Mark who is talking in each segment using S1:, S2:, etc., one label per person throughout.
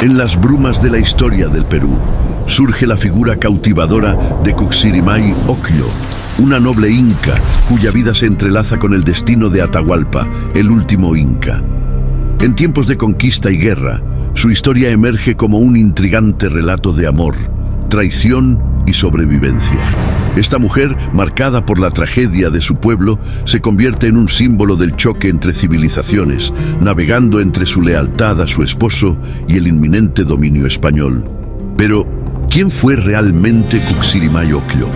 S1: En las brumas de la historia del Perú, surge la figura cautivadora de Cuxirimay Ocllo, una noble inca cuya vida se entrelaza con el destino de Atahualpa, el último inca. En tiempos de conquista y guerra, su historia emerge como un intrigante relato de amor, traición y sobrevivencia. Esta mujer, marcada por la tragedia de su pueblo, se convierte en un símbolo del choque entre civilizaciones, navegando entre su lealtad a su esposo y el inminente dominio español. Pero, ¿quién fue realmente Cuxirimay Ocllo?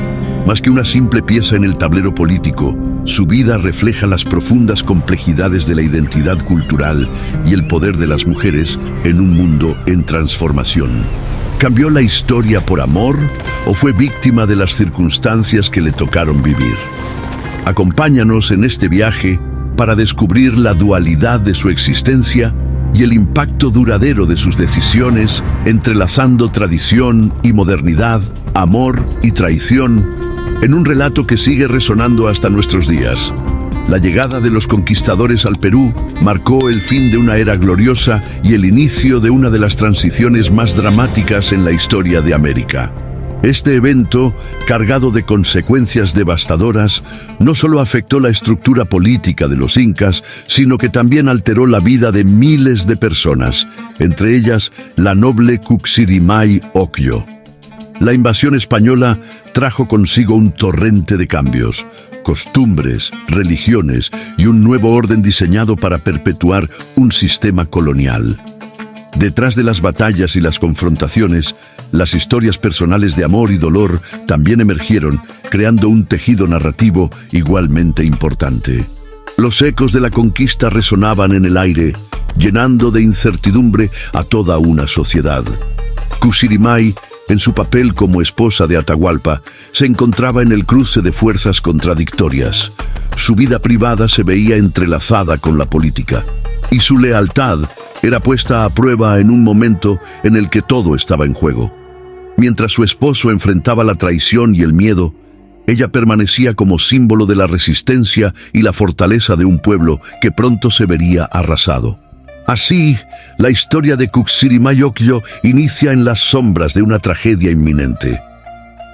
S1: Más que una simple pieza en el tablero político, su vida refleja las profundas complejidades de la identidad cultural y el poder de las mujeres en un mundo en transformación. ¿Cambió la historia por amor o fue víctima de las circunstancias que le tocaron vivir? Acompáñanos en este viaje para descubrir la dualidad de su existencia y el impacto duradero de sus decisiones, entrelazando tradición y modernidad, amor y traición, en un relato que sigue resonando hasta nuestros días. La llegada de los conquistadores al Perú marcó el fin de una era gloriosa y el inicio de una de las transiciones más dramáticas en la historia de América. Este evento, cargado de consecuencias devastadoras, no solo afectó la estructura política de los incas, sino que también alteró la vida de miles de personas, entre ellas la noble Cuxirimay Ocllo. La invasión española trajo consigo un torrente de cambios, costumbres, religiones y un nuevo orden diseñado para perpetuar un sistema colonial. Detrás de las batallas y las confrontaciones, las historias personales de amor y dolor también emergieron, creando un tejido narrativo igualmente importante. Los ecos de la conquista resonaban en el aire, llenando de incertidumbre a toda una sociedad. Cuxirimay, en su papel como esposa de Atahualpa, se encontraba en el cruce de fuerzas contradictorias. Su vida privada se veía entrelazada con la política, y su lealtad era puesta a prueba en un momento en el que todo estaba en juego. Mientras su esposo enfrentaba la traición y el miedo, ella permanecía como símbolo de la resistencia y la fortaleza de un pueblo que pronto se vería arrasado. Así, la historia de Cuxirimay Ocllo inicia en las sombras de una tragedia inminente.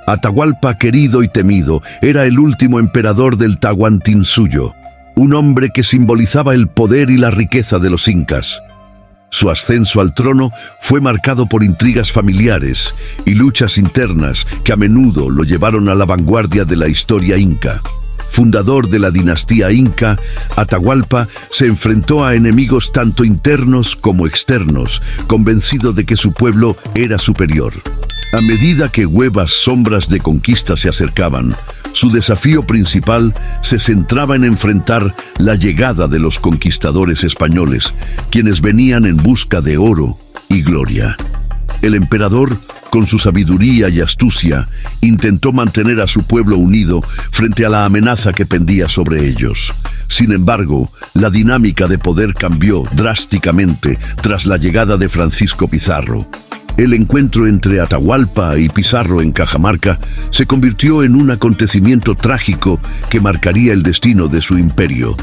S1: Atahualpa, querido y temido, era el último emperador del Tahuantinsuyo, un hombre que simbolizaba el poder y la riqueza de los incas. Su ascenso al trono fue marcado por intrigas familiares y luchas internas que a menudo lo llevaron a la vanguardia de la historia inca. Fundador de la dinastía inca, Atahualpa se enfrentó a enemigos tanto internos como externos, convencido de que su pueblo era superior. A medida que huevas sombras de conquista se acercaban, su desafío principal se centraba en enfrentar la llegada de los conquistadores españoles, quienes venían en busca de oro y gloria. El emperador, con su sabiduría y astucia, intentó mantener a su pueblo unido frente a la amenaza que pendía sobre ellos. Sin embargo, la dinámica de poder cambió drásticamente tras la llegada de Francisco Pizarro. El encuentro entre Atahualpa y Pizarro en Cajamarca se convirtió en un acontecimiento trágico que marcaría el destino de su imperio.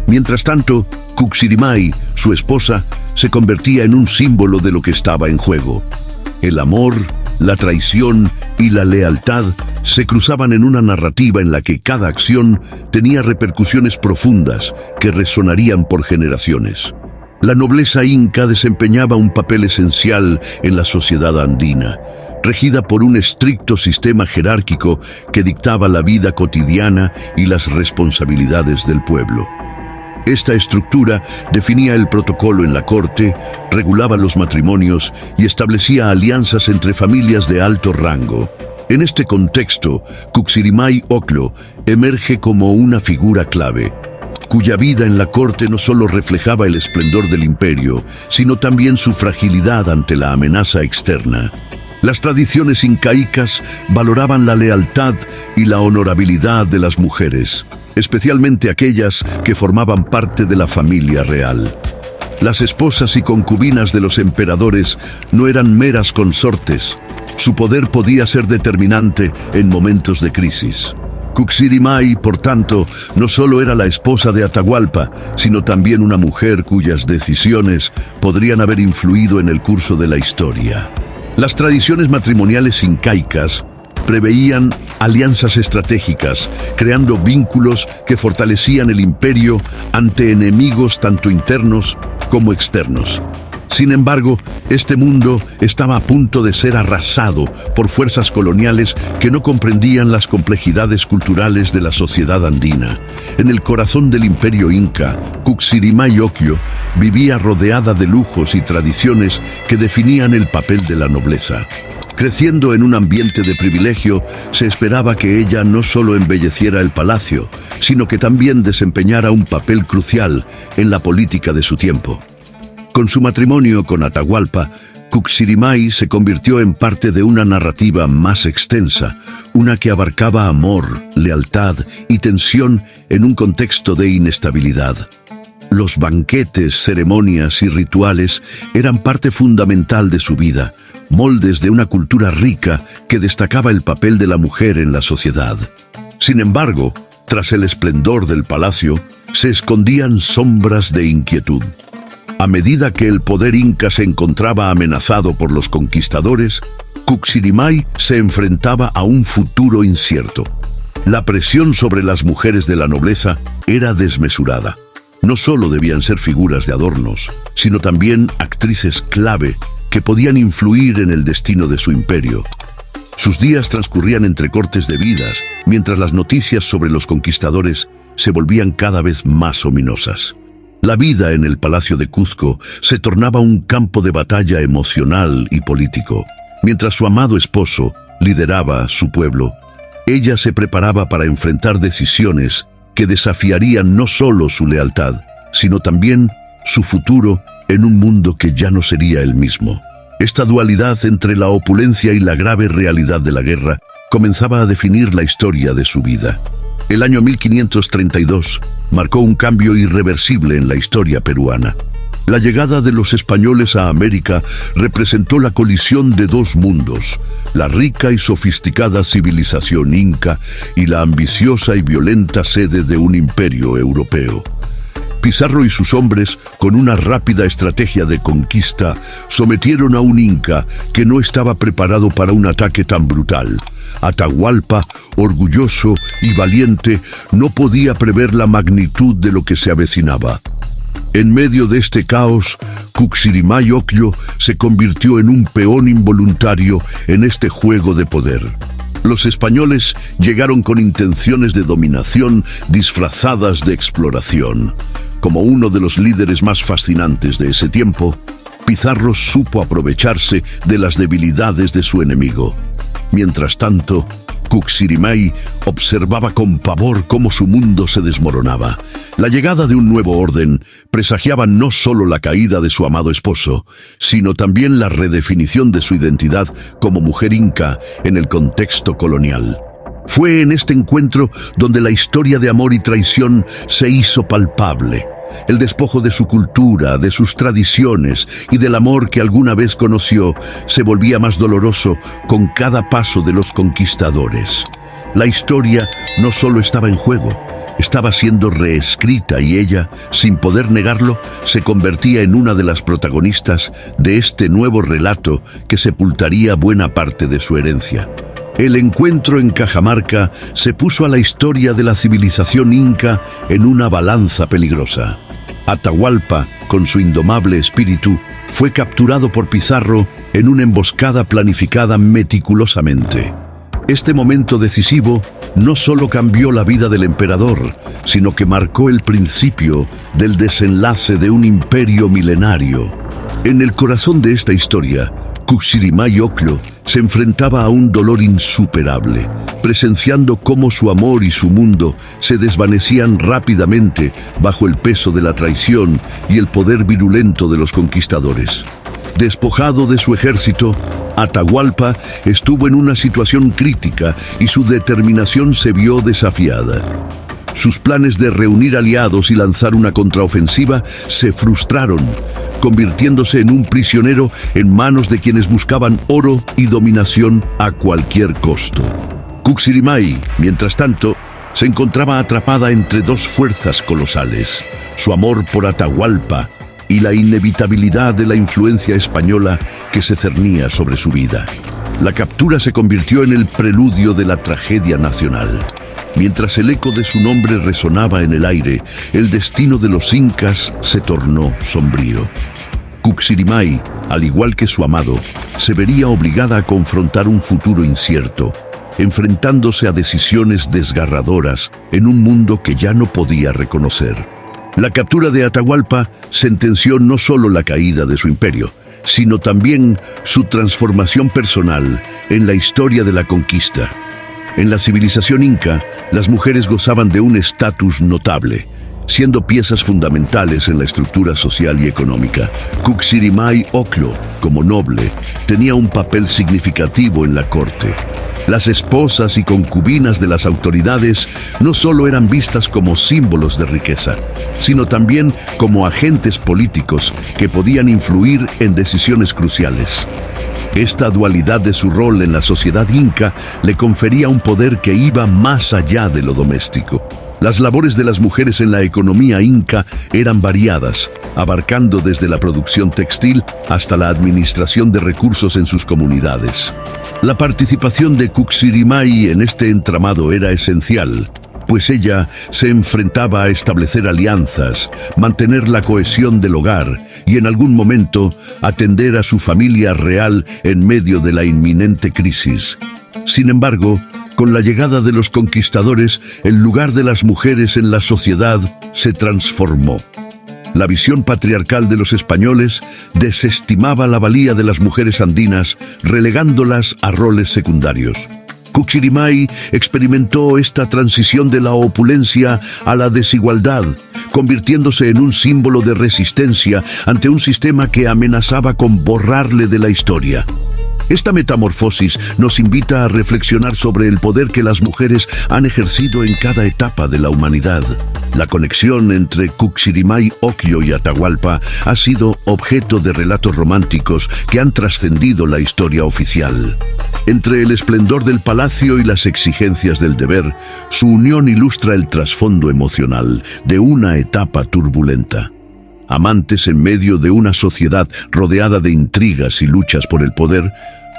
S1: Mientras tanto, Cuxirimay, su esposa, se convertía en un símbolo de lo que estaba en juego. El amor, la traición y la lealtad se cruzaban en una narrativa en la que cada acción tenía repercusiones profundas que resonarían por generaciones. La nobleza inca desempeñaba un papel esencial en la sociedad andina, regida por un estricto sistema jerárquico que dictaba la vida cotidiana y las responsabilidades del pueblo. Esta estructura definía el protocolo en la corte, regulaba los matrimonios y establecía alianzas entre familias de alto rango. En este contexto, Cuxirimay Ocllo emerge como una figura clave, cuya vida en la corte no solo reflejaba el esplendor del imperio, sino también su fragilidad ante la amenaza externa. Las tradiciones incaicas valoraban la lealtad y la honorabilidad de las mujeres, especialmente aquellas que formaban parte de la familia real. Las esposas y concubinas de los emperadores no eran meras consortes. Su poder podía ser determinante en momentos de crisis. Cuxirimay, por tanto, no solo era la esposa de Atahualpa, sino también una mujer cuyas decisiones podrían haber influido en el curso de la historia. Las tradiciones matrimoniales incaicas preveían alianzas estratégicas, creando vínculos que fortalecían el imperio ante enemigos tanto internos como externos. Sin embargo, este mundo estaba a punto de ser arrasado por fuerzas coloniales que no comprendían las complejidades culturales de la sociedad andina. En el corazón del imperio inca, Cuxirimay Oquio vivía rodeada de lujos y tradiciones que definían el papel de la nobleza. Creciendo en un ambiente de privilegio, se esperaba que ella no solo embelleciera el palacio, sino que también desempeñara un papel crucial en la política de su tiempo. Con su matrimonio con Atahualpa, Cuxirimay se convirtió en parte de una narrativa más extensa, una que abarcaba amor, lealtad y tensión en un contexto de inestabilidad. Los banquetes, ceremonias y rituales eran parte fundamental de su vida, moldes de una cultura rica que destacaba el papel de la mujer en la sociedad. Sin embargo, tras el esplendor del palacio, se escondían sombras de inquietud. A medida que el poder inca se encontraba amenazado por los conquistadores, Cuxirimay se enfrentaba a un futuro incierto. La presión sobre las mujeres de la nobleza era desmesurada. No solo debían ser figuras de adornos, sino también actrices clave que podían influir en el destino de su imperio. Sus días transcurrían entre cortes de vidas, mientras las noticias sobre los conquistadores se volvían cada vez más ominosas. La vida en el Palacio de Cuzco se tornaba un campo de batalla emocional y político. Mientras su amado esposo lideraba a su pueblo, ella se preparaba para enfrentar decisiones que desafiarían no solo su lealtad, sino también su futuro en un mundo que ya no sería el mismo. Esta dualidad entre la opulencia y la grave realidad de la guerra comenzaba a definir la historia de su vida. El año 1532 marcó un cambio irreversible en la historia peruana. La llegada de los españoles a América representó la colisión de dos mundos, la rica y sofisticada civilización inca y la ambiciosa y violenta sede de un imperio europeo. Pizarro y sus hombres, con una rápida estrategia de conquista, sometieron a un inca que no estaba preparado para un ataque tan brutal. Atahualpa, orgulloso y valiente, no podía prever la magnitud de lo que se avecinaba. En medio de este caos, Cuxirimay Oquio se convirtió en un peón involuntario en este juego de poder. Los españoles llegaron con intenciones de dominación disfrazadas de exploración. Como uno de los líderes más fascinantes de ese tiempo, Pizarro supo aprovecharse de las debilidades de su enemigo. Mientras tanto, Cuxirimay observaba con pavor cómo su mundo se desmoronaba. La llegada de un nuevo orden presagiaba no solo la caída de su amado esposo, sino también la redefinición de su identidad como mujer inca en el contexto colonial. Fue en este encuentro donde la historia de amor y traición se hizo palpable. El despojo de su cultura, de sus tradiciones y del amor que alguna vez conoció se volvía más doloroso con cada paso de los conquistadores. La historia no solo estaba en juego, estaba siendo reescrita y ella, sin poder negarlo, se convertía en una de las protagonistas de este nuevo relato que sepultaría buena parte de su herencia. El encuentro en Cajamarca se puso a la historia de la civilización inca en una balanza peligrosa. Atahualpa, con su indomable espíritu, fue capturado por Pizarro en una emboscada planificada meticulosamente. Este momento decisivo no solo cambió la vida del emperador, sino que marcó el principio del desenlace de un imperio milenario. En el corazón de esta historia, Cuxirimay Oquio se enfrentaba a un dolor insuperable, presenciando cómo su amor y su mundo se desvanecían rápidamente bajo el peso de la traición y el poder virulento de los conquistadores. Despojado de su ejército, Atahualpa estuvo en una situación crítica y su determinación se vio desafiada. Sus planes de reunir aliados y lanzar una contraofensiva se frustraron, convirtiéndose en un prisionero en manos de quienes buscaban oro y dominación a cualquier costo. Cuxirimay, mientras tanto, Se encontraba atrapada entre dos fuerzas colosales: su amor por Atahualpa y la inevitabilidad de la influencia española que se cernía sobre su vida. La captura se convirtió en el preludio de la tragedia nacional. Mientras el eco de su nombre resonaba en el aire, el destino de los incas se tornó sombrío. Cuxirimay, al igual que su amado, se vería obligada a confrontar un futuro incierto, enfrentándose a decisiones desgarradoras en un mundo que ya no podía reconocer. La captura de Atahualpa sentenció no solo la caída de su imperio, sino también su transformación personal en la historia de la conquista. En la civilización inca, las mujeres gozaban de un estatus notable, siendo piezas fundamentales en la estructura social y económica. Cuxirimay Ocllo, como noble, tenía un papel significativo en la corte. Las esposas y concubinas de las autoridades no solo eran vistas como símbolos de riqueza, sino también como agentes políticos que podían influir en decisiones cruciales. Esta dualidad de su rol en la sociedad inca le confería un poder que iba más allá de lo doméstico. Las labores de las mujeres en la economía inca eran variadas, abarcando desde la producción textil hasta la administración de recursos en sus comunidades. La participación de Cuxirimay en este entramado era esencial, pues ella se enfrentaba a establecer alianzas, mantener la cohesión del hogar y en algún momento atender a su familia real en medio de la inminente crisis. Sin embargo, con la llegada de los conquistadores, el lugar de las mujeres en la sociedad se transformó. La visión patriarcal de los españoles desestimaba la valía de las mujeres andinas, relegándolas a roles secundarios. Cuxirimay experimentó esta transición de la opulencia a la desigualdad, convirtiéndose en un símbolo de resistencia ante un sistema que amenazaba con borrarle de la historia. Esta metamorfosis nos invita a reflexionar sobre el poder que las mujeres han ejercido en cada etapa de la humanidad. La conexión entre Cuxirimay Ocllo y Atahualpa ha sido objeto de relatos románticos que han trascendido la historia oficial. Entre el esplendor del palacio y las exigencias del deber, su unión ilustra el trasfondo emocional de una etapa turbulenta. Amantes en medio de una sociedad rodeada de intrigas y luchas por el poder,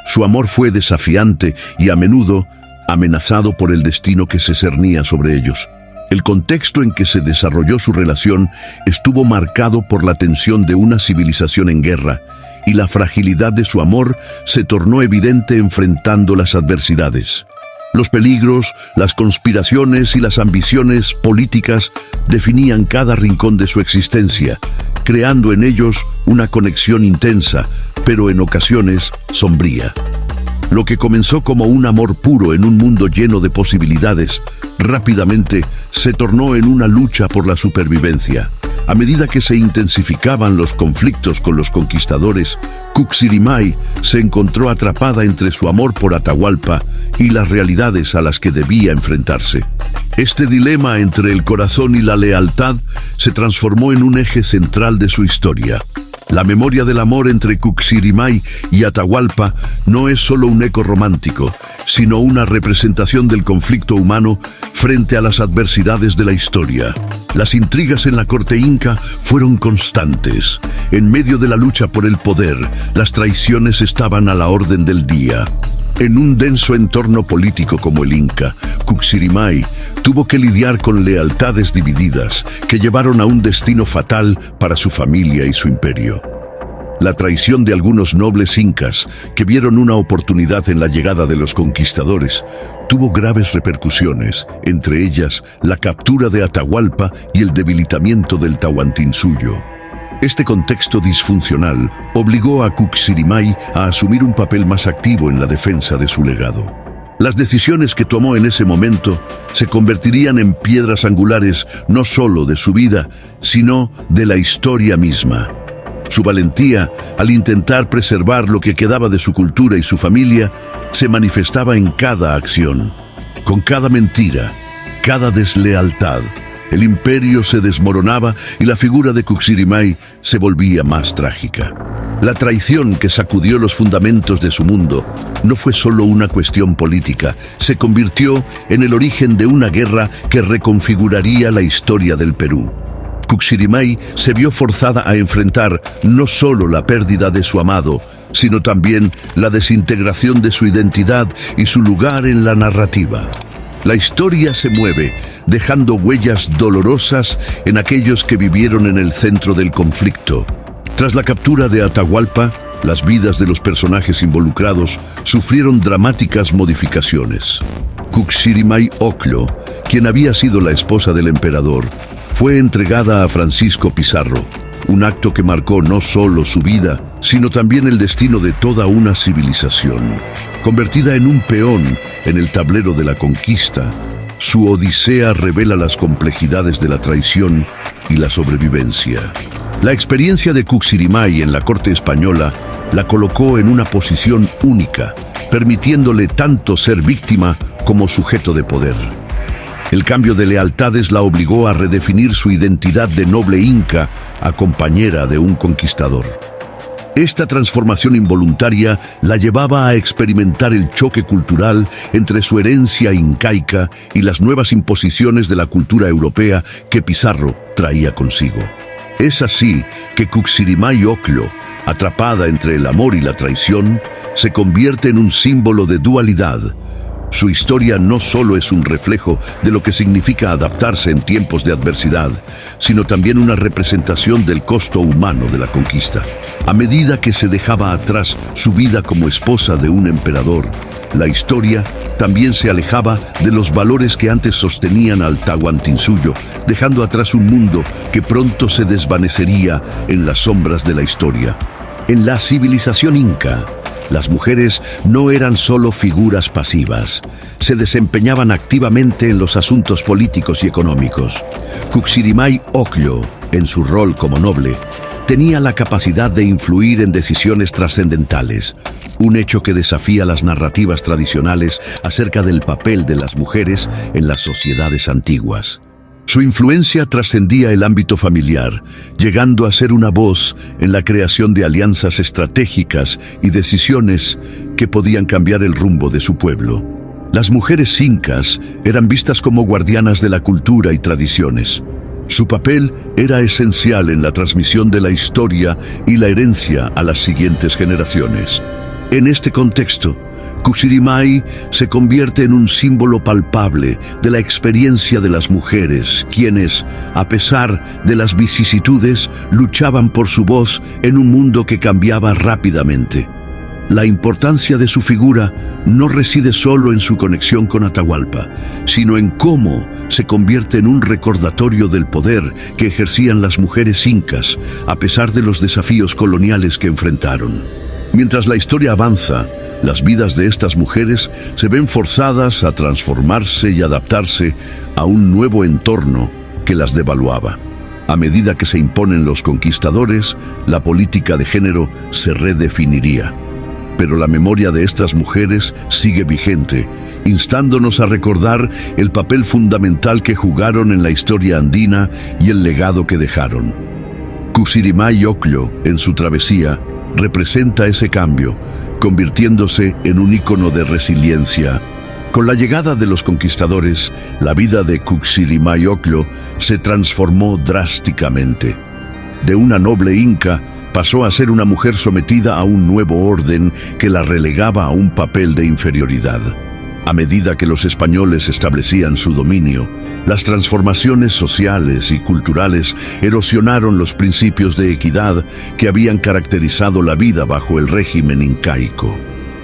S1: su amor fue desafiante y a menudo amenazado por el destino que se cernía sobre ellos. El contexto en que se desarrolló su relación estuvo marcado por la tensión de una civilización en guerra, y la fragilidad de su amor se tornó evidente enfrentando las adversidades. Los peligros, las conspiraciones y las ambiciones políticas definían cada rincón de su existencia, creando en ellos una conexión intensa, pero en ocasiones sombría. Lo que comenzó como un amor puro en un mundo lleno de posibilidades, rápidamente se tornó en una lucha por la supervivencia. A medida que se intensificaban los conflictos con los conquistadores, Cuxirimay se encontró atrapada entre su amor por Atahualpa y las realidades a las que debía enfrentarse. Este dilema entre el corazón y la lealtad se transformó en un eje central de su historia. La memoria del amor entre Cuxirimay y Atahualpa no es solo un eco romántico, sino una representación del conflicto humano frente a las adversidades de la historia. Las intrigas en la corte inca fueron constantes. En medio de la lucha por el poder, las traiciones estaban a la orden del día. En un denso entorno político como el inca, Cuxirimay tuvo que lidiar con lealtades divididas que llevaron a un destino fatal para su familia y su imperio. La traición de algunos nobles incas, que vieron una oportunidad en la llegada de los conquistadores, tuvo graves repercusiones, entre ellas la captura de Atahualpa y el debilitamiento del Tahuantinsuyo. Este contexto disfuncional obligó a Cuxirimay a asumir un papel más activo en la defensa de su legado. Las decisiones que tomó en ese momento se convertirían en piedras angulares no solo de su vida, sino de la historia misma. Su valentía, al intentar preservar lo que quedaba de su cultura y su familia, se manifestaba en cada acción, con cada mentira, cada deslealtad, El imperio se desmoronaba y la figura de Kuxirimay se volvía más trágica. La traición que sacudió los fundamentos de su mundo no fue solo una cuestión política, se convirtió en el origen de una guerra que reconfiguraría la historia del Perú. Kuxirimay se vio forzada a enfrentar no solo la pérdida de su amado, sino también la desintegración de su identidad y su lugar en la narrativa. La historia se mueve, dejando huellas dolorosas en aquellos que vivieron en el centro del conflicto. Tras la captura de Atahualpa, las vidas de los personajes involucrados sufrieron dramáticas modificaciones. Kuxirimay Ocllo, quien había sido la esposa del emperador, fue entregada a Francisco Pizarro, un acto que marcó no solo su vida, sino también el destino de toda una civilización. Convertida en un peón en el tablero de la conquista, su odisea revela las complejidades de la traición y la sobrevivencia. La experiencia de Kuxirimay en la corte española la colocó en una posición única, permitiéndole tanto ser víctima como sujeto de poder. El cambio de lealtades la obligó a redefinir su identidad de noble inca a compañera de un conquistador. Esta transformación involuntaria la llevaba a experimentar el choque cultural entre su herencia incaica y las nuevas imposiciones de la cultura europea que Pizarro traía consigo. Es así que Kuxirimay Ocllo, atrapada entre el amor y la traición, se convierte en un símbolo de dualidad. Su historia no solo es un reflejo de lo que significa adaptarse en tiempos de adversidad, sino también una representación del costo humano de la conquista. A medida que se dejaba atrás su vida como esposa de un emperador, la historia también se alejaba de los valores que antes sostenían al Tahuantinsuyo, dejando atrás un mundo que pronto se desvanecería en las sombras de la historia. En la civilización inca, las mujeres no eran solo figuras pasivas, se desempeñaban activamente en los asuntos políticos y económicos. Kuxirimay Ocllo, en su rol como noble, tenía la capacidad de influir en decisiones trascendentales, un hecho que desafía las narrativas tradicionales acerca del papel de las mujeres en las sociedades antiguas. Su influencia trascendía el ámbito familiar, llegando a ser una voz en la creación de alianzas estratégicas y decisiones que podían cambiar el rumbo de su pueblo. Las mujeres incas eran vistas como guardianas de la cultura y tradiciones. Su papel era esencial en la transmisión de la historia y la herencia a las siguientes generaciones. En este contexto, Kuxirimay se convierte en un símbolo palpable de la experiencia de las mujeres, quienes, a pesar de las vicisitudes, luchaban por su voz en un mundo que cambiaba rápidamente. La importancia de su figura no reside solo en su conexión con Atahualpa, sino en cómo se convierte en un recordatorio del poder que ejercían las mujeres incas, a pesar de los desafíos coloniales que enfrentaron. Mientras la historia avanza, las vidas de estas mujeres se ven forzadas a transformarse y adaptarse a un nuevo entorno que las devaluaba. A medida que se imponen los conquistadores, la política de género se redefiniría. Pero la memoria de estas mujeres sigue vigente, instándonos a recordar el papel fundamental que jugaron en la historia andina y el legado que dejaron. Kuxirimay Ocllo, en su travesía, representa ese cambio, convirtiéndose en un ícono de resiliencia. Con la llegada de los conquistadores, la vida de Kuxirimay Ocllo se transformó drásticamente. De una noble inca, pasó a ser una mujer sometida a un nuevo orden que la relegaba a un papel de inferioridad. A medida que los españoles establecían su dominio, las transformaciones sociales y culturales erosionaron los principios de equidad que habían caracterizado la vida bajo el régimen incaico.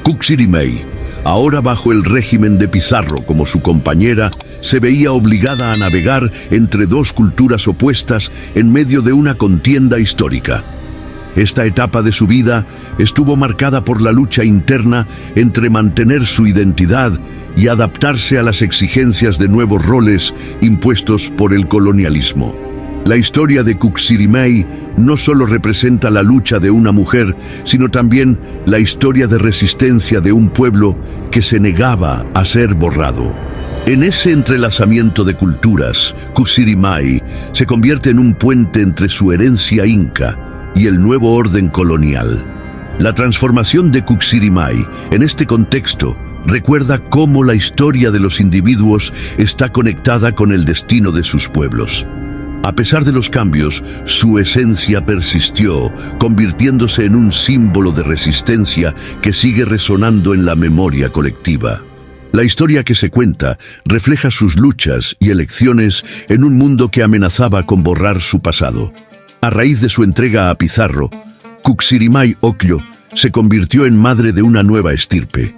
S1: Kuxirimay, ahora bajo el régimen de Pizarro como su compañera, se veía obligada a navegar entre dos culturas opuestas en medio de una contienda histórica. Esta etapa de su vida estuvo marcada por la lucha interna entre mantener su identidad y adaptarse a las exigencias de nuevos roles impuestos por el colonialismo. La historia de Kuxirimay no solo representa la lucha de una mujer, sino también la historia de resistencia de un pueblo que se negaba a ser borrado. En ese entrelazamiento de culturas, Kuxirimay se convierte en un puente entre su herencia inca y el nuevo orden colonial. La transformación de Kuxirimay en este contexto recuerda cómo la historia de los individuos está conectada con el destino de sus pueblos. A pesar de los cambios, su esencia persistió, convirtiéndose en un símbolo de resistencia que sigue resonando en la memoria colectiva. La historia que se cuenta refleja sus luchas y elecciones en un mundo que amenazaba con borrar su pasado. A raíz de su entrega a Pizarro, Kuxirimay Ocllo se convirtió en madre de una nueva estirpe,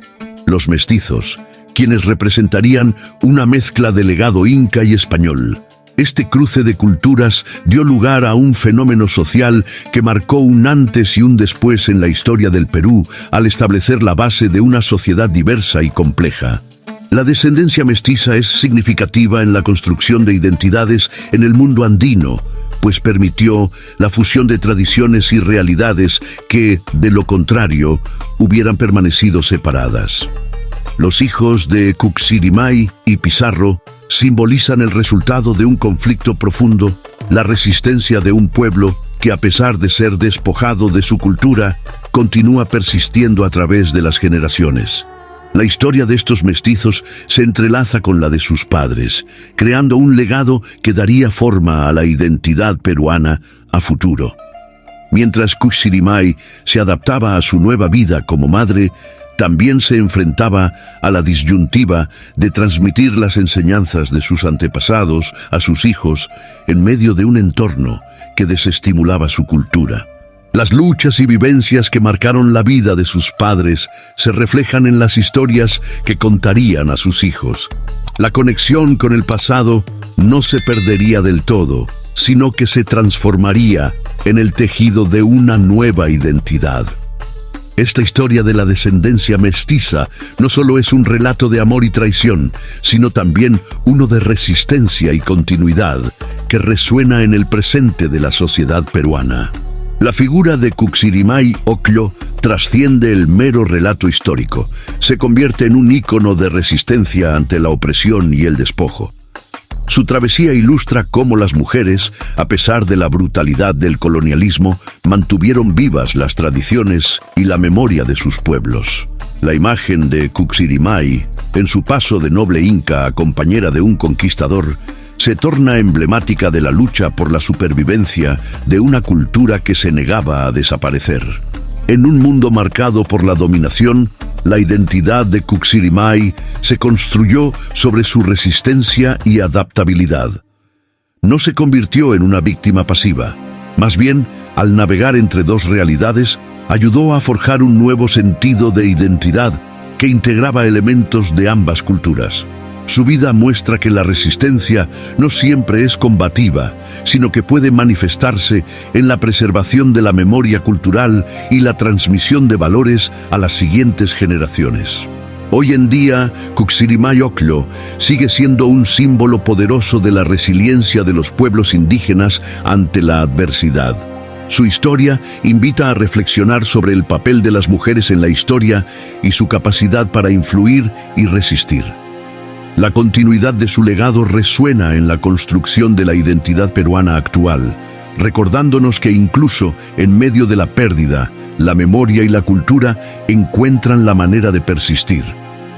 S1: los mestizos, quienes representarían una mezcla de legado inca y español. Este cruce de culturas dio lugar a un fenómeno social que marcó un antes y un después en la historia del Perú al establecer la base de una sociedad diversa y compleja. La descendencia mestiza es significativa en la construcción de identidades en el mundo andino, pues permitió la fusión de tradiciones y realidades que, de lo contrario, hubieran permanecido separadas. Los hijos de Kuxirimay y Pizarro simbolizan el resultado de un conflicto profundo, la resistencia de un pueblo que, a pesar de ser despojado de su cultura, continúa persistiendo a través de las generaciones. La historia de estos mestizos se entrelaza con la de sus padres, creando un legado que daría forma a la identidad peruana a futuro. Mientras Kuxirimay se adaptaba a su nueva vida como madre, también se enfrentaba a la disyuntiva de transmitir las enseñanzas de sus antepasados a sus hijos en medio de un entorno que desestimulaba su cultura. Las luchas y vivencias que marcaron la vida de sus padres se reflejan en las historias que contarían a sus hijos. La conexión con el pasado no se perdería del todo, sino que se transformaría en el tejido de una nueva identidad. Esta historia de la descendencia mestiza no solo es un relato de amor y traición, sino también uno de resistencia y continuidad que resuena en el presente de la sociedad peruana. La figura de Kuxirimay Ocllo trasciende el mero relato histórico, se convierte en un ícono de resistencia ante la opresión y el despojo. Su travesía ilustra cómo las mujeres, a pesar de la brutalidad del colonialismo, mantuvieron vivas las tradiciones y la memoria de sus pueblos. La imagen de Kuxirimay, en su paso de noble inca a compañera de un conquistador, se torna emblemática de la lucha por la supervivencia de una cultura que se negaba a desaparecer. En un mundo marcado por la dominación, la identidad de Kuxirimay se construyó sobre su resistencia y adaptabilidad. No se convirtió en una víctima pasiva. Más bien, al navegar entre dos realidades, ayudó a forjar un nuevo sentido de identidad que integraba elementos de ambas culturas. Su vida muestra que la resistencia no siempre es combativa, sino que puede manifestarse en la preservación de la memoria cultural y la transmisión de valores a las siguientes generaciones. Hoy en día, Kuxirimay Ocllo sigue siendo un símbolo poderoso de la resiliencia de los pueblos indígenas ante la adversidad. Su historia invita a reflexionar sobre el papel de las mujeres en la historia y su capacidad para influir y resistir. La continuidad de su legado resuena en la construcción de la identidad peruana actual, recordándonos que incluso en medio de la pérdida, la memoria y la cultura encuentran la manera de persistir.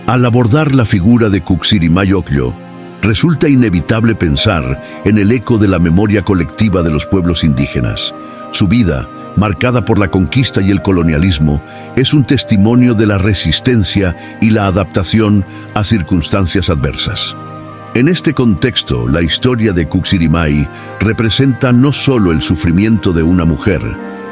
S1: Al abordar la figura de Kuxirimay Ocllo, resulta inevitable pensar en el eco de la memoria colectiva de los pueblos indígenas. Su vida, marcada por la conquista y el colonialismo, es un testimonio de la resistencia y la adaptación a circunstancias adversas. En este contexto, la historia de Kuxirimay representa no solo el sufrimiento de una mujer,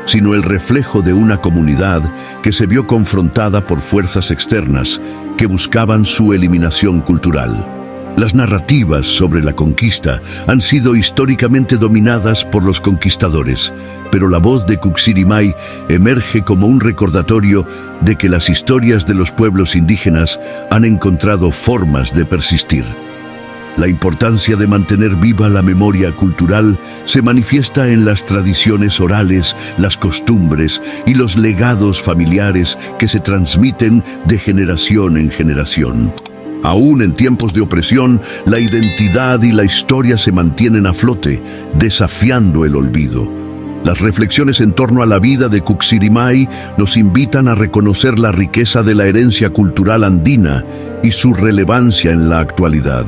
S1: sino el reflejo de una comunidad que se vio confrontada por fuerzas externas que buscaban su eliminación cultural. Las narrativas sobre la conquista han sido históricamente dominadas por los conquistadores, pero la voz de Kuxirimay emerge como un recordatorio de que las historias de los pueblos indígenas han encontrado formas de persistir. La importancia de mantener viva la memoria cultural se manifiesta en las tradiciones orales, las costumbres y los legados familiares que se transmiten de generación en generación. Aún en tiempos de opresión, la identidad y la historia se mantienen a flote, desafiando el olvido. Las reflexiones en torno a la vida de Cuxirimay nos invitan a reconocer la riqueza de la herencia cultural andina y su relevancia en la actualidad.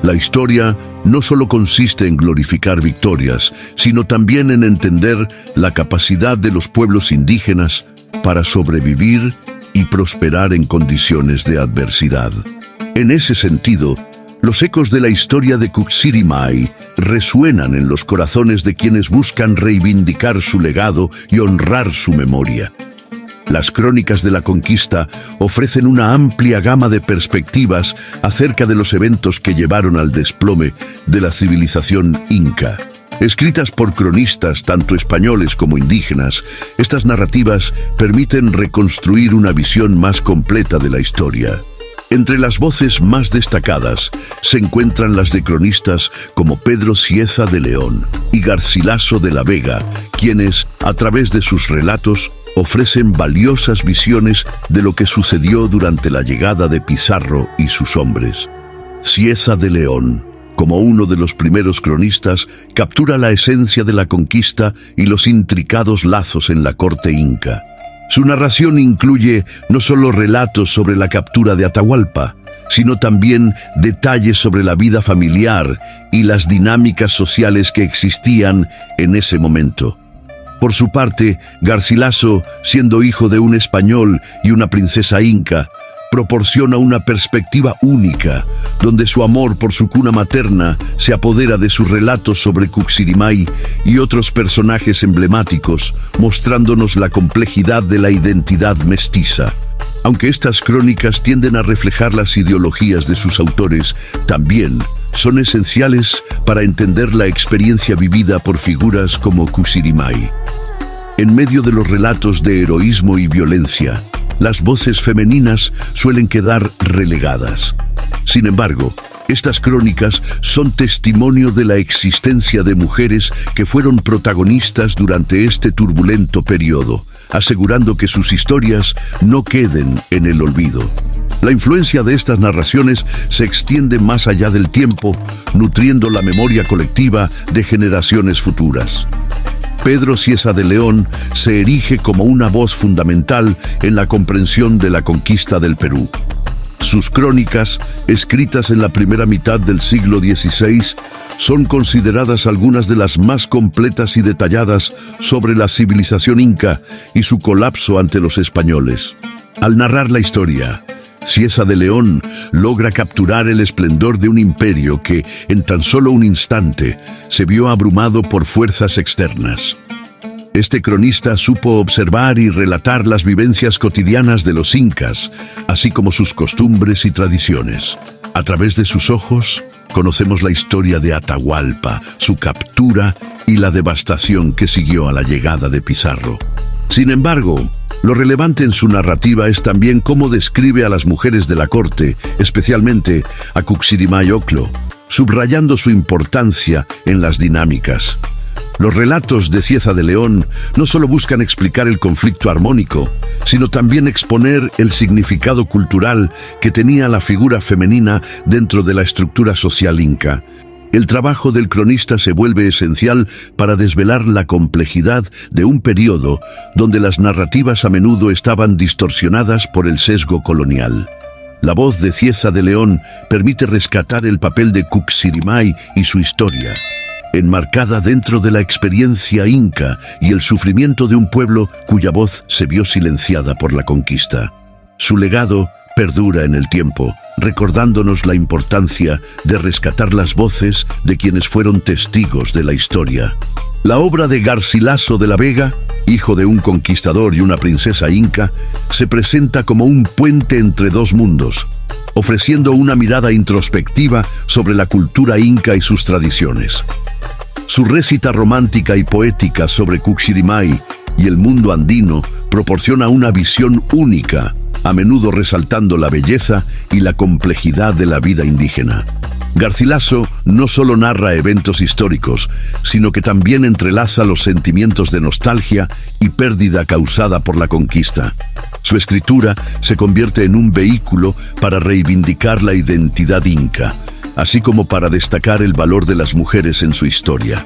S1: La historia no solo consiste en glorificar victorias, sino también en entender la capacidad de los pueblos indígenas para sobrevivir y prosperar en condiciones de adversidad. En ese sentido, los ecos de la historia de Cuxirimay resuenan en los corazones de quienes buscan reivindicar su legado y honrar su memoria. Las crónicas de la conquista ofrecen una amplia gama de perspectivas acerca de los eventos que llevaron al desplome de la civilización inca. Escritas por cronistas tanto españoles como indígenas, estas narrativas permiten reconstruir una visión más completa de la historia. Entre las voces más destacadas se encuentran las de cronistas como Pedro Cieza de León y Garcilaso de la Vega, quienes, a través de sus relatos, ofrecen valiosas visiones de lo que sucedió durante la llegada de Pizarro y sus hombres. Cieza de León, como uno de los primeros cronistas, captura la esencia de la conquista y los intricados lazos en la corte inca. Su narración incluye no solo relatos sobre la captura de Atahualpa, sino también detalles sobre la vida familiar y las dinámicas sociales que existían en ese momento. Por su parte, Garcilaso, siendo hijo de un español y una princesa inca, proporciona una perspectiva única, donde su amor por su cuna materna se apodera de sus relatos sobre Cuxirimay y otros personajes emblemáticos, mostrándonos la complejidad de la identidad mestiza. Aunque estas crónicas tienden a reflejar las ideologías de sus autores, también son esenciales para entender la experiencia vivida por figuras como Cuxirimay. En medio de los relatos de heroísmo y violencia, las voces femeninas suelen quedar relegadas. Sin embargo, estas crónicas son testimonio de la existencia de mujeres que fueron protagonistas durante este turbulento periodo, asegurando que sus historias no queden en el olvido. La influencia de estas narraciones se extiende más allá del tiempo, nutriendo la memoria colectiva de generaciones futuras. Pedro Cieza de León se erige como una voz fundamental en la comprensión de la conquista del Perú. Sus crónicas, escritas en la primera mitad del siglo XVI, son consideradas algunas de las más completas y detalladas sobre la civilización inca y su colapso ante los españoles. Al narrar la historia, Cieza de León logra capturar el esplendor de un imperio que, en tan solo un instante, se vio abrumado por fuerzas externas. Este cronista supo observar y relatar las vivencias cotidianas de los incas, así como sus costumbres y tradiciones. A través de sus ojos, conocemos la historia de Atahualpa, su captura y la devastación que siguió a la llegada de Pizarro. Sin embargo, lo relevante en su narrativa es también cómo describe a las mujeres de la corte, especialmente a Cuxirimay Ocllo, subrayando su importancia en las dinámicas. Los relatos de Cieza de León no solo buscan explicar el conflicto armónico, sino también exponer el significado cultural que tenía la figura femenina dentro de la estructura social inca. El trabajo del cronista se vuelve esencial para desvelar la complejidad de un periodo donde las narrativas a menudo estaban distorsionadas por el sesgo colonial. La voz de Cieza de León permite rescatar el papel de Cuxirimay y su historia, enmarcada dentro de la experiencia inca y el sufrimiento de un pueblo cuya voz se vio silenciada por la conquista. Su legado perdura en el tiempo, recordándonos la importancia de rescatar las voces de quienes fueron testigos de la historia. La obra de Garcilaso de la Vega, hijo de un conquistador y una princesa inca, se presenta como un puente entre dos mundos, ofreciendo una mirada introspectiva sobre la cultura inca y sus tradiciones. Su récita romántica y poética sobre Cuxirimay y el mundo andino proporciona una visión única, a menudo resaltando la belleza y la complejidad de la vida indígena. Garcilaso no solo narra eventos históricos, sino que también entrelaza los sentimientos de nostalgia y pérdida causada por la conquista. Su escritura se convierte en un vehículo para reivindicar la identidad inca, así como para destacar el valor de las mujeres en su historia.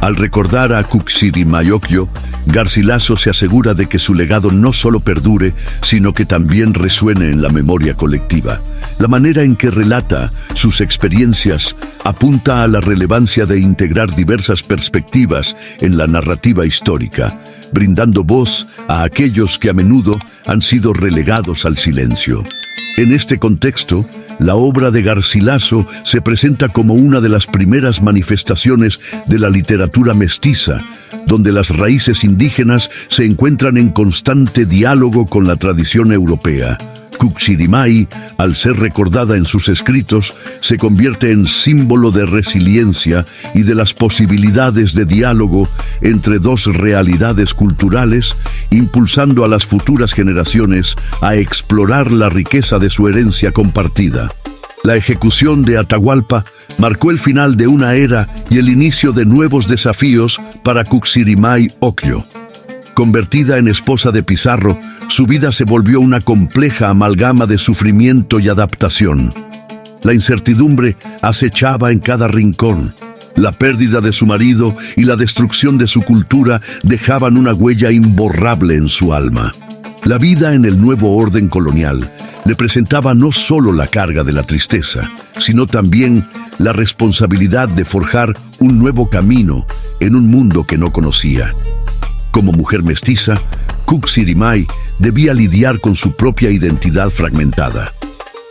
S1: Al recordar a Cuxirimaiocllo, Garcilaso se asegura de que su legado no solo perdure, sino que también resuene en la memoria colectiva. La manera en que relata sus experiencias apunta a la relevancia de integrar diversas perspectivas en la narrativa histórica, brindando voz a aquellos que a menudo han sido relegados al silencio. En este contexto, la obra de Garcilaso se presenta como una de las primeras manifestaciones de la literatura mestiza, donde las raíces indígenas se encuentran en constante diálogo con la tradición europea. Cuxirimai, al ser recordada en sus escritos, se convierte en símbolo de resiliencia y de las posibilidades de diálogo entre dos realidades culturales, impulsando a las futuras generaciones a explorar la riqueza de su herencia compartida. La ejecución de Atahualpa marcó el final de una era y el inicio de nuevos desafíos para Cuxirimaiocllo. Convertida en esposa de Pizarro, su vida se volvió una compleja amalgama de sufrimiento y adaptación. La incertidumbre acechaba en cada rincón. La pérdida de su marido y la destrucción de su cultura dejaban una huella imborrable en su alma. La vida en el nuevo orden colonial le presentaba no solo la carga de la tristeza, sino también la responsabilidad de forjar un nuevo camino en un mundo que no conocía. Como mujer mestiza, Cuxirimai debía lidiar con su propia identidad fragmentada.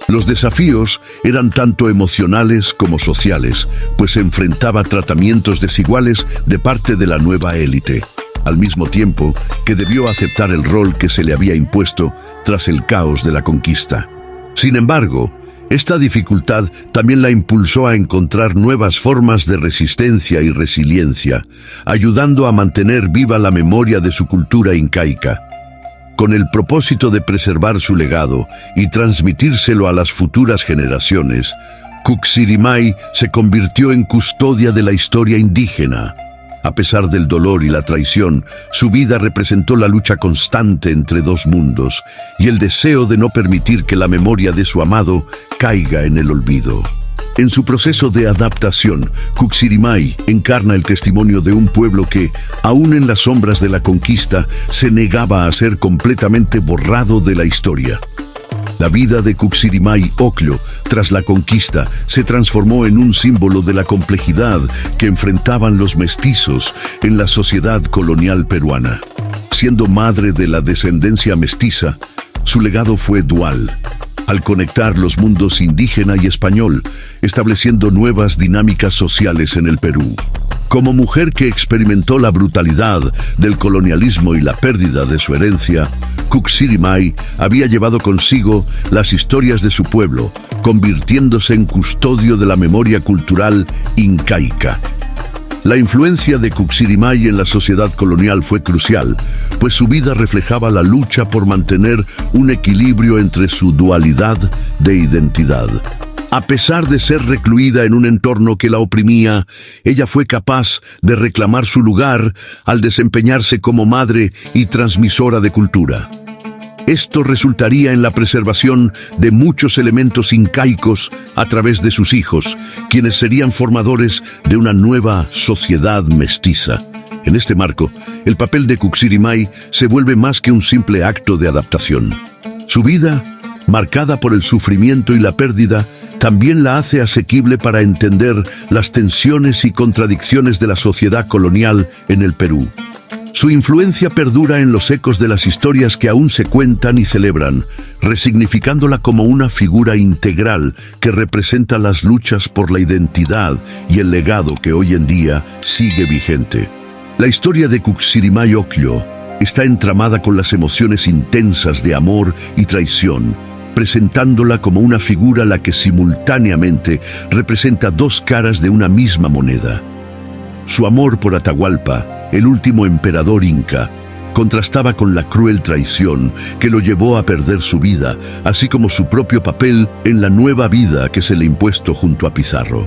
S1: Los desafíos eran tanto emocionales como sociales, pues se enfrentaba tratamientos desiguales de parte de la nueva élite, al mismo tiempo que debió aceptar el rol que se le había impuesto tras el caos de la conquista. Sin embargo, esta dificultad también la impulsó a encontrar nuevas formas de resistencia y resiliencia, ayudando a mantener viva la memoria de su cultura incaica. Con el propósito de preservar su legado y transmitírselo a las futuras generaciones, Cuxirimai se convirtió en custodia de la historia indígena. A pesar del dolor y la traición, su vida representó la lucha constante entre dos mundos y el deseo de no permitir que la memoria de su amado caiga en el olvido. En su proceso de adaptación, Cuxirimai encarna el testimonio de un pueblo que, aún en las sombras de la conquista, se negaba a ser completamente borrado de la historia. La vida de Cuxirimaiocllo tras la conquista se transformó en un símbolo de la complejidad que enfrentaban los mestizos en la sociedad colonial peruana. Siendo madre de la descendencia mestiza, su legado fue dual, al conectar los mundos indígena y español, estableciendo nuevas dinámicas sociales en el Perú. Como mujer que experimentó la brutalidad del colonialismo y la pérdida de su herencia, Cuxirimai había llevado consigo las historias de su pueblo, convirtiéndose en custodio de la memoria cultural incaica. La influencia de Cuxirimai en la sociedad colonial fue crucial, pues su vida reflejaba la lucha por mantener un equilibrio entre su dualidad de identidad. A pesar de ser recluida en un entorno que la oprimía, ella fue capaz de reclamar su lugar al desempeñarse como madre y transmisora de cultura. Esto resultaría en la preservación de muchos elementos incaicos a través de sus hijos, quienes serían formadores de una nueva sociedad mestiza. En este marco, el papel de Cuxirimai se vuelve más que un simple acto de adaptación. Su vida, marcada por el sufrimiento y la pérdida, también la hace asequible para entender las tensiones y contradicciones de la sociedad colonial en el Perú. Su influencia perdura en los ecos de las historias que aún se cuentan y celebran, resignificándola como una figura integral que representa las luchas por la identidad y el legado que hoy en día sigue vigente. La historia de Cuxirimaiocllo está entramada con las emociones intensas de amor y traición, presentándola como una figura la que simultáneamente representa dos caras de una misma moneda. Su amor por Atahualpa, el último emperador inca, contrastaba con la cruel traición que lo llevó a perder su vida, así como su propio papel en la nueva vida que se le impuesto junto a Pizarro.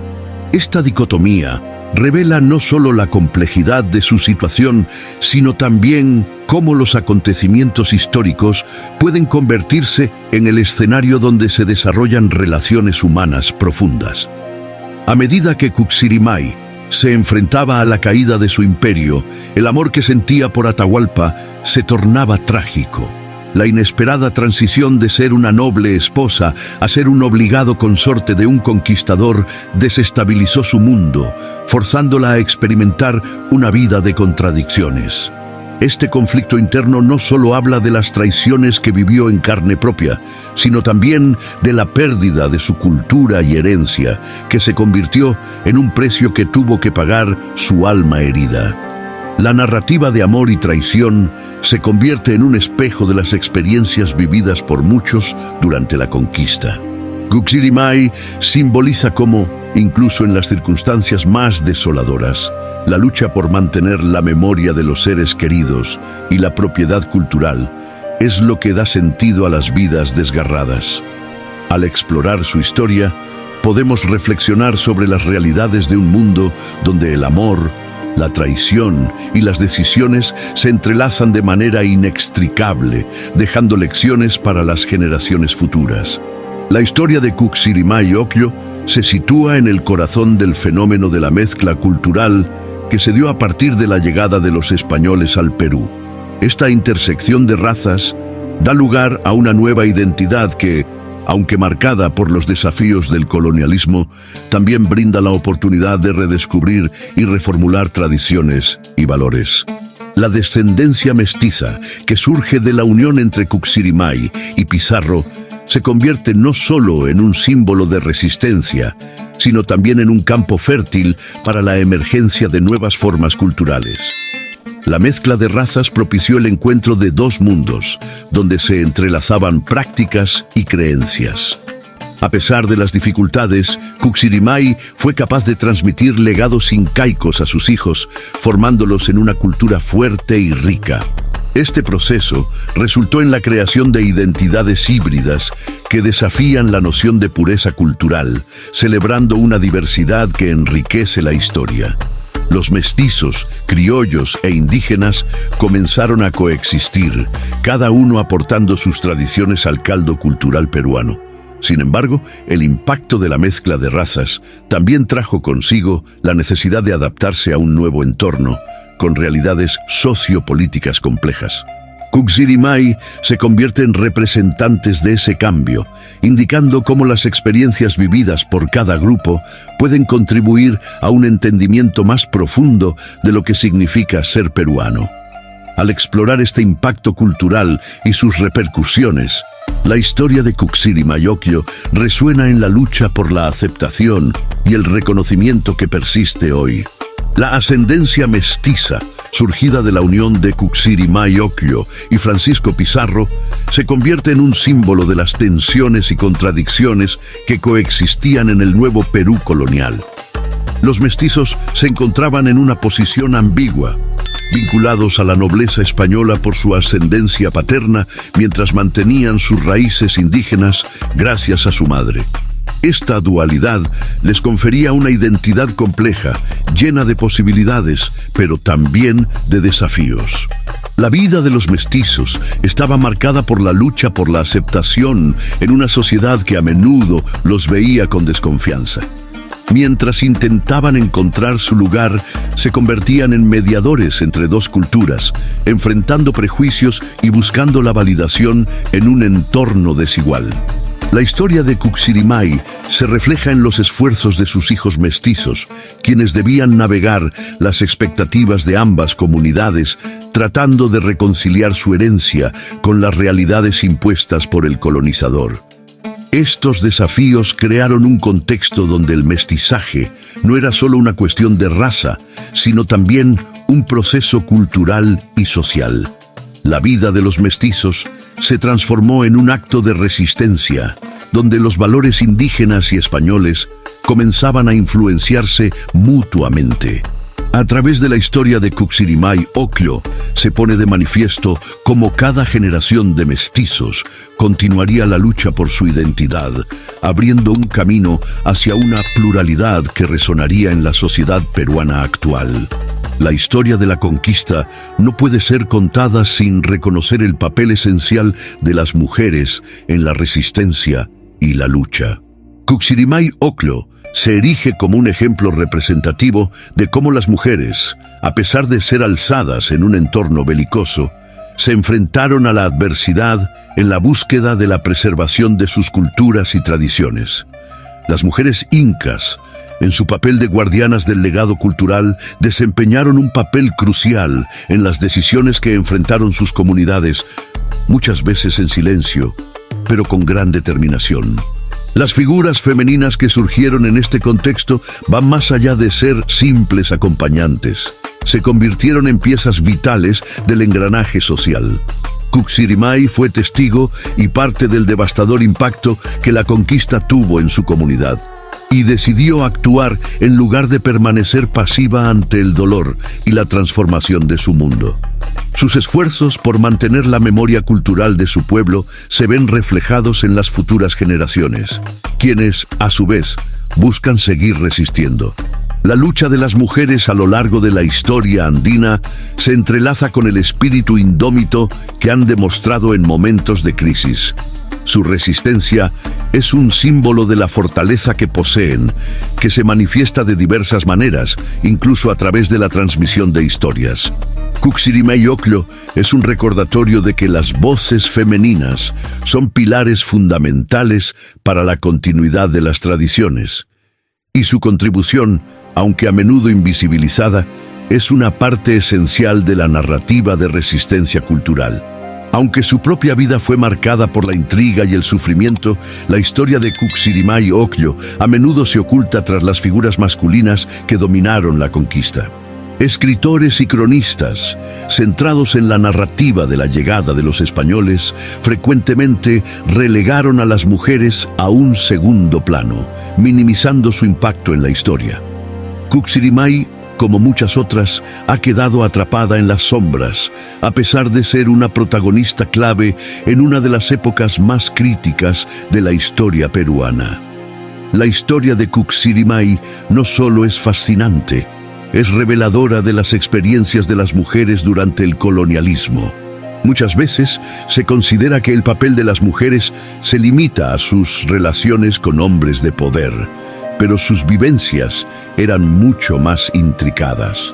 S1: Esta dicotomía revela no solo la complejidad de su situación, sino también cómo los acontecimientos históricos pueden convertirse en el escenario donde se desarrollan relaciones humanas profundas. A medida que Cuxirimay se enfrentaba a la caída de su imperio, el amor que sentía por Atahualpa se tornaba trágico. La inesperada transición de ser una noble esposa a ser un obligado consorte de un conquistador desestabilizó su mundo, forzándola a experimentar una vida de contradicciones. Este conflicto interno no solo habla de las traiciones que vivió en carne propia, sino también de la pérdida de su cultura y herencia, que se convirtió en un precio que tuvo que pagar su alma herida. La narrativa de amor y traición se convierte en un espejo de las experiencias vividas por muchos durante la conquista. Cuxirimay simboliza cómo, incluso en las circunstancias más desoladoras, la lucha por mantener la memoria de los seres queridos y la propiedad cultural es lo que da sentido a las vidas desgarradas. Al explorar su historia, podemos reflexionar sobre las realidades de un mundo donde el amor, la traición y las decisiones se entrelazan de manera inextricable, dejando lecciones para las generaciones futuras. La historia de Cuxirimay Ocllo se sitúa en el corazón del fenómeno de la mezcla cultural que se dio a partir de la llegada de los españoles al Perú. Esta intersección de razas da lugar a una nueva identidad que, aunque marcada por los desafíos del colonialismo, también brinda la oportunidad de redescubrir y reformular tradiciones y valores. La descendencia mestiza que surge de la unión entre Cuxirimay y Pizarro se convierte no solo en un símbolo de resistencia, sino también en un campo fértil para la emergencia de nuevas formas culturales. La mezcla de razas propició el encuentro de dos mundos, donde se entrelazaban prácticas y creencias. A pesar de las dificultades, Cuxirimay fue capaz de transmitir legados incaicos a sus hijos, formándolos en una cultura fuerte y rica. Este proceso resultó en la creación de identidades híbridas que desafían la noción de pureza cultural, celebrando una diversidad que enriquece la historia. Los mestizos, criollos e indígenas comenzaron a coexistir, cada uno aportando sus tradiciones al caldo cultural peruano. Sin embargo, el impacto de la mezcla de razas también trajo consigo la necesidad de adaptarse a un nuevo entorno, con realidades sociopolíticas complejas. Cuxirimay se convierte en representantes de ese cambio, indicando cómo las experiencias vividas por cada grupo pueden contribuir a un entendimiento más profundo de lo que significa ser peruano. Al explorar este impacto cultural y sus repercusiones, la historia de Cuxirimay Ocllo resuena en la lucha por la aceptación y el reconocimiento que persiste hoy. La ascendencia mestiza, surgida de la unión de Cuxirimay Ocllo y Francisco Pizarro, se convierte en un símbolo de las tensiones y contradicciones que coexistían en el nuevo Perú colonial. Los mestizos se encontraban en una posición ambigua, vinculados a la nobleza española por su ascendencia paterna, mientras mantenían sus raíces indígenas gracias a su madre. Esta dualidad les confería una identidad compleja, llena de posibilidades, pero también de desafíos. La vida de los mestizos estaba marcada por la lucha por la aceptación en una sociedad que a menudo los veía con desconfianza. Mientras intentaban encontrar su lugar, se convertían en mediadores entre dos culturas, enfrentando prejuicios y buscando la validación en un entorno desigual. La historia de Cuxirimay se refleja en los esfuerzos de sus hijos mestizos, quienes debían navegar las expectativas de ambas comunidades, tratando de reconciliar su herencia con las realidades impuestas por el colonizador. Estos desafíos crearon un contexto donde el mestizaje no era solo una cuestión de raza, sino también un proceso cultural y social. La vida de los mestizos se transformó en un acto de resistencia, donde los valores indígenas y españoles comenzaban a influenciarse mutuamente. A través de la historia de Cuxirimay Ocllo se pone de manifiesto cómo cada generación de mestizos continuaría la lucha por su identidad, abriendo un camino hacia una pluralidad que resonaría en la sociedad peruana actual. La historia de la conquista no puede ser contada sin reconocer el papel esencial de las mujeres en la resistencia y la lucha. Cuxirimay Ocllo se erige como un ejemplo representativo de cómo las mujeres, a pesar de ser alzadas en un entorno belicoso, se enfrentaron a la adversidad en la búsqueda de la preservación de sus culturas y tradiciones. Las mujeres incas, en su papel de guardianas del legado cultural, desempeñaron un papel crucial en las decisiones que enfrentaron sus comunidades, muchas veces en silencio, pero con gran determinación. Las figuras femeninas que surgieron en este contexto van más allá de ser simples acompañantes. Se convirtieron en piezas vitales del engranaje social. Cuxirimay fue testigo y parte del devastador impacto que la conquista tuvo en su comunidad, y decidió actuar en lugar de permanecer pasiva ante el dolor y la transformación de su mundo. Sus esfuerzos por mantener la memoria cultural de su pueblo se ven reflejados en las futuras generaciones, quienes, a su vez, buscan seguir resistiendo. La lucha de las mujeres a lo largo de la historia andina se entrelaza con el espíritu indómito que han demostrado en momentos de crisis. Su resistencia es un símbolo de la fortaleza que poseen, que se manifiesta de diversas maneras, incluso a través de la transmisión de historias. Cuxirimay Ocllo es un recordatorio de que las voces femeninas son pilares fundamentales para la continuidad de las tradiciones, y su contribución, aunque a menudo invisibilizada, es una parte esencial de la narrativa de resistencia cultural. Aunque su propia vida fue marcada por la intriga y el sufrimiento, la historia de Cuxirimay Ocllo a menudo se oculta tras las figuras masculinas que dominaron la conquista. Escritores y cronistas, centrados en la narrativa de la llegada de los españoles, frecuentemente relegaron a las mujeres a un segundo plano, minimizando su impacto en la historia. Cuxirimay, como muchas otras, ha quedado atrapada en las sombras, a pesar de ser una protagonista clave en una de las épocas más críticas de la historia peruana. La historia de Cuxirimay no solo es fascinante, es reveladora de las experiencias de las mujeres durante el colonialismo. Muchas veces se considera que el papel de las mujeres se limita a sus relaciones con hombres de poder, pero sus vivencias eran mucho más intricadas.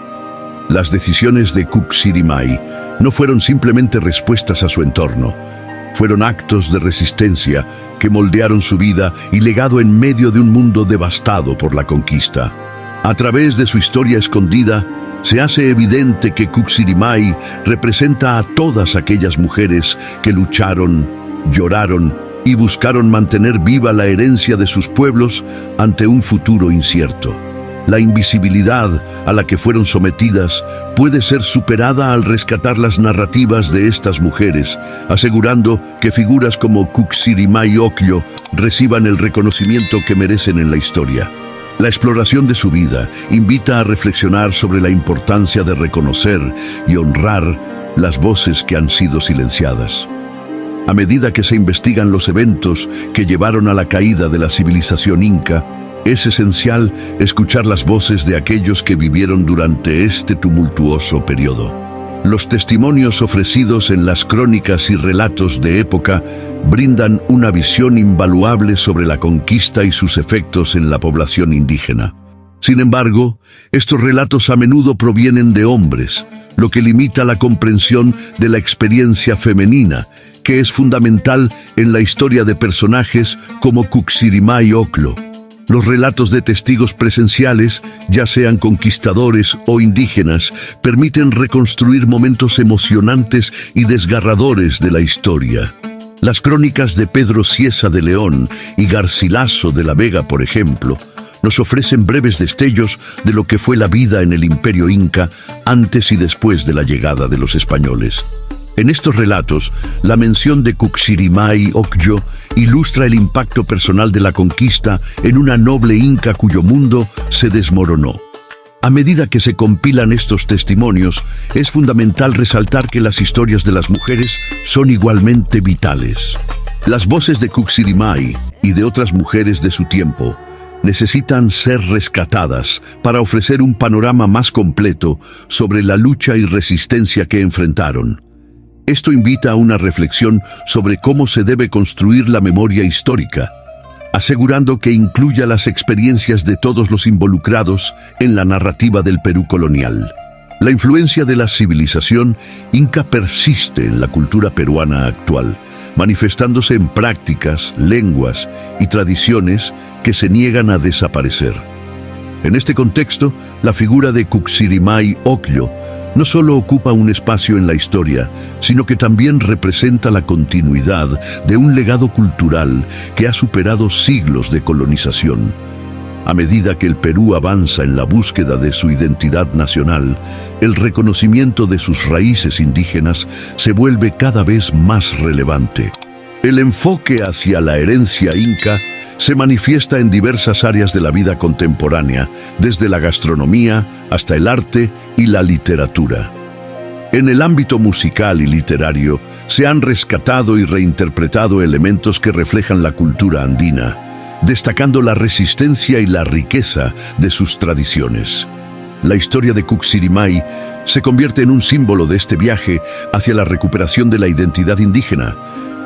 S1: Las decisiones de Cuxirimay no fueron simplemente respuestas a su entorno, fueron actos de resistencia que moldearon su vida y legado en medio de un mundo devastado por la conquista. A través de su historia escondida, se hace evidente que Cuxirimay representa a todas aquellas mujeres que lucharon, lloraron y buscaron mantener viva la herencia de sus pueblos ante un futuro incierto. La invisibilidad a la que fueron sometidas puede ser superada al rescatar las narrativas de estas mujeres, asegurando que figuras como Cuxirimay Ocllo reciban el reconocimiento que merecen en la historia. La exploración de su vida invita a reflexionar sobre la importancia de reconocer y honrar las voces que han sido silenciadas. A medida que se investigan los eventos que llevaron a la caída de la civilización inca, es esencial escuchar las voces de aquellos que vivieron durante este tumultuoso periodo. Los testimonios ofrecidos en las crónicas y relatos de época brindan una visión invaluable sobre la conquista y sus efectos en la población indígena. Sin embargo, estos relatos a menudo provienen de hombres, lo que limita la comprensión de la experiencia femenina, que es fundamental en la historia de personajes como Cuxirimay Ocllo. Los relatos de testigos presenciales, ya sean conquistadores o indígenas, permiten reconstruir momentos emocionantes y desgarradores de la historia. Las crónicas de Pedro Cieza de León y Garcilaso de la Vega, por ejemplo, nos ofrecen breves destellos de lo que fue la vida en el Imperio Inca antes y después de la llegada de los españoles. En estos relatos, la mención de Cuxirimay Ocllo ilustra el impacto personal de la conquista en una noble inca cuyo mundo se desmoronó. A medida que se compilan estos testimonios, es fundamental resaltar que las historias de las mujeres son igualmente vitales. Las voces de Cuxirimay y de otras mujeres de su tiempo necesitan ser rescatadas para ofrecer un panorama más completo sobre la lucha y resistencia que enfrentaron. Esto invita a una reflexión sobre cómo se debe construir la memoria histórica, asegurando que incluya las experiencias de todos los involucrados en la narrativa del Perú colonial. La influencia de la civilización inca persiste en la cultura peruana actual, manifestándose en prácticas, lenguas y tradiciones que se niegan a desaparecer. En este contexto, la figura de Cuxirimay Ocllo no solo ocupa un espacio en la historia, sino que también representa la continuidad de un legado cultural que ha superado siglos de colonización. A medida que el Perú avanza en la búsqueda de su identidad nacional, el reconocimiento de sus raíces indígenas se vuelve cada vez más relevante. El enfoque hacia la herencia inca se manifiesta en diversas áreas de la vida contemporánea, desde la gastronomía hasta el arte y la literatura. En el ámbito musical y literario, se han rescatado y reinterpretado elementos que reflejan la cultura andina, destacando la resistencia y la riqueza de sus tradiciones. La historia de Cuxirimay se convierte en un símbolo de este viaje hacia la recuperación de la identidad indígena,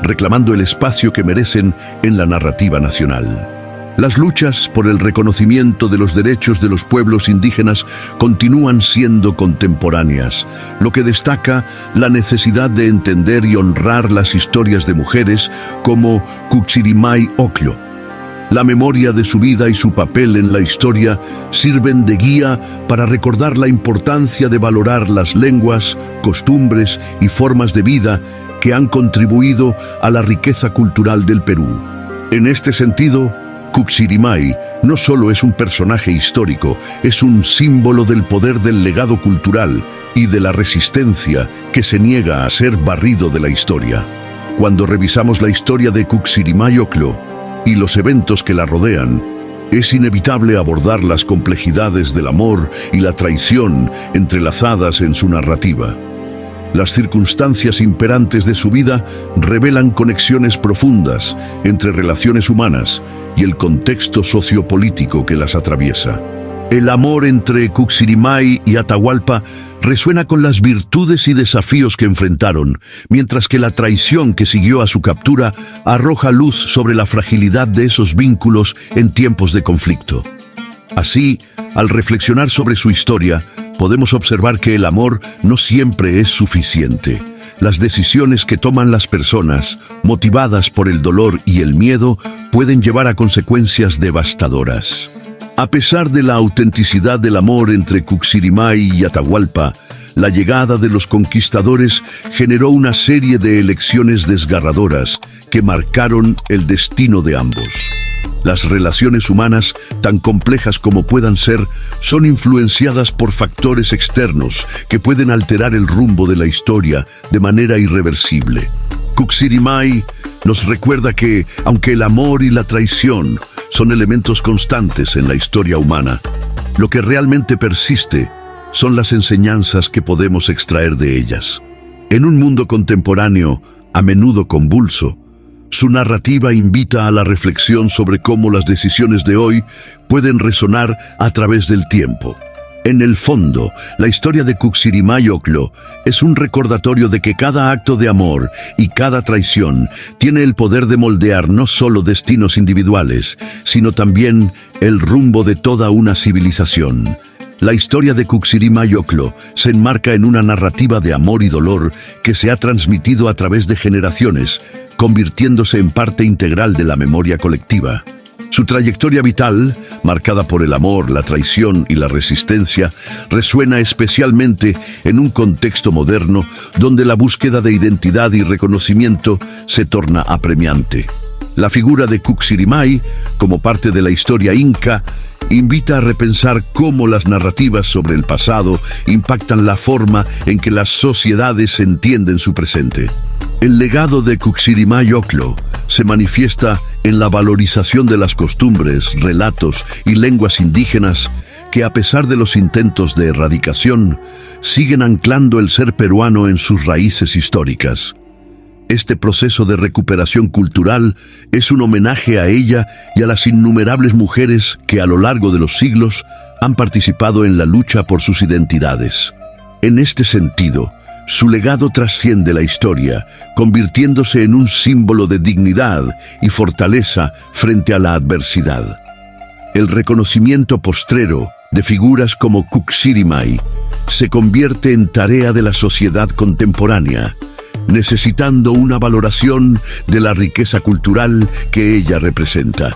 S1: reclamando el espacio que merecen en la narrativa nacional. Las luchas por el reconocimiento de los derechos de los pueblos indígenas continúan siendo contemporáneas, lo que destaca la necesidad de entender y honrar las historias de mujeres como Cuxirimay Ocllo. La memoria de su vida y su papel en la historia sirven de guía para recordar la importancia de valorar las lenguas, costumbres y formas de vida que han contribuido a la riqueza cultural del Perú. En este sentido, Cuxirimay no solo es un personaje histórico, es un símbolo del poder del legado cultural y de la resistencia que se niega a ser barrido de la historia. Cuando revisamos la historia de Cuxirimay Ocllo y los eventos que la rodean, es inevitable abordar las complejidades del amor y la traición entrelazadas en su narrativa. Las circunstancias imperantes de su vida revelan conexiones profundas entre relaciones humanas y el contexto sociopolítico que las atraviesa. El amor entre Cuxirimay y Atahualpa resuena con las virtudes y desafíos que enfrentaron, mientras que la traición que siguió a su captura arroja luz sobre la fragilidad de esos vínculos en tiempos de conflicto. Así, al reflexionar sobre su historia, podemos observar que el amor no siempre es suficiente. Las decisiones que toman las personas, motivadas por el dolor y el miedo, pueden llevar a consecuencias devastadoras. A pesar de la autenticidad del amor entre Cuxirimay y Atahualpa, la llegada de los conquistadores generó una serie de elecciones desgarradoras que marcaron el destino de ambos. Las relaciones humanas, tan complejas como puedan ser, son influenciadas por factores externos que pueden alterar el rumbo de la historia de manera irreversible. Cuxirimay nos recuerda que, aunque el amor y la traición son elementos constantes en la historia humana, lo que realmente persiste son las enseñanzas que podemos extraer de ellas. En un mundo contemporáneo, a menudo convulso, su narrativa invita a la reflexión sobre cómo las decisiones de hoy pueden resonar a través del tiempo. En el fondo, la historia de Cuxirimay Ocllo es un recordatorio de que cada acto de amor y cada traición tiene el poder de moldear no solo destinos individuales, sino también el rumbo de toda una civilización. La historia de Cuxirimay Ocllo se enmarca en una narrativa de amor y dolor que se ha transmitido a través de generaciones, convirtiéndose en parte integral de la memoria colectiva. Su trayectoria vital, marcada por el amor, la traición y la resistencia, resuena especialmente en un contexto moderno donde la búsqueda de identidad y reconocimiento se torna apremiante. La figura de Cuxirimay, como parte de la historia inca, invita a repensar cómo las narrativas sobre el pasado impactan la forma en que las sociedades entienden su presente. El legado de Cuxirimay Ocllo se manifiesta en la valorización de las costumbres, relatos y lenguas indígenas que a pesar de los intentos de erradicación, siguen anclando el ser peruano en sus raíces históricas. Este proceso de recuperación cultural es un homenaje a ella y a las innumerables mujeres que a lo largo de los siglos han participado en la lucha por sus identidades. En este sentido, su legado trasciende la historia, convirtiéndose en un símbolo de dignidad y fortaleza frente a la adversidad. El reconocimiento postrero de figuras como Kuxirimay se convierte en tarea de la sociedad contemporánea, necesitando una valoración de la riqueza cultural que ella representa.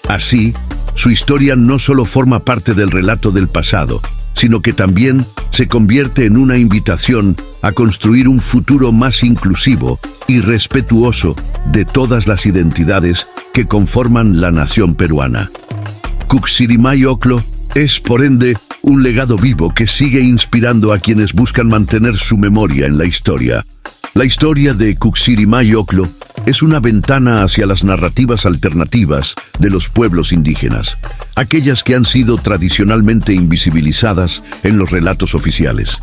S1: Así, su historia no solo forma parte del relato del pasado, sino que también se convierte en una invitación a construir un futuro más inclusivo y respetuoso de todas las identidades que conforman la nación peruana. Kuxirimay Ocllo es, por ende, un legado vivo que sigue inspirando a quienes buscan mantener su memoria en la historia. La historia de Kuxirimay Ocllo es una ventana hacia las narrativas alternativas de los pueblos indígenas, aquellas que han sido tradicionalmente invisibilizadas en los relatos oficiales.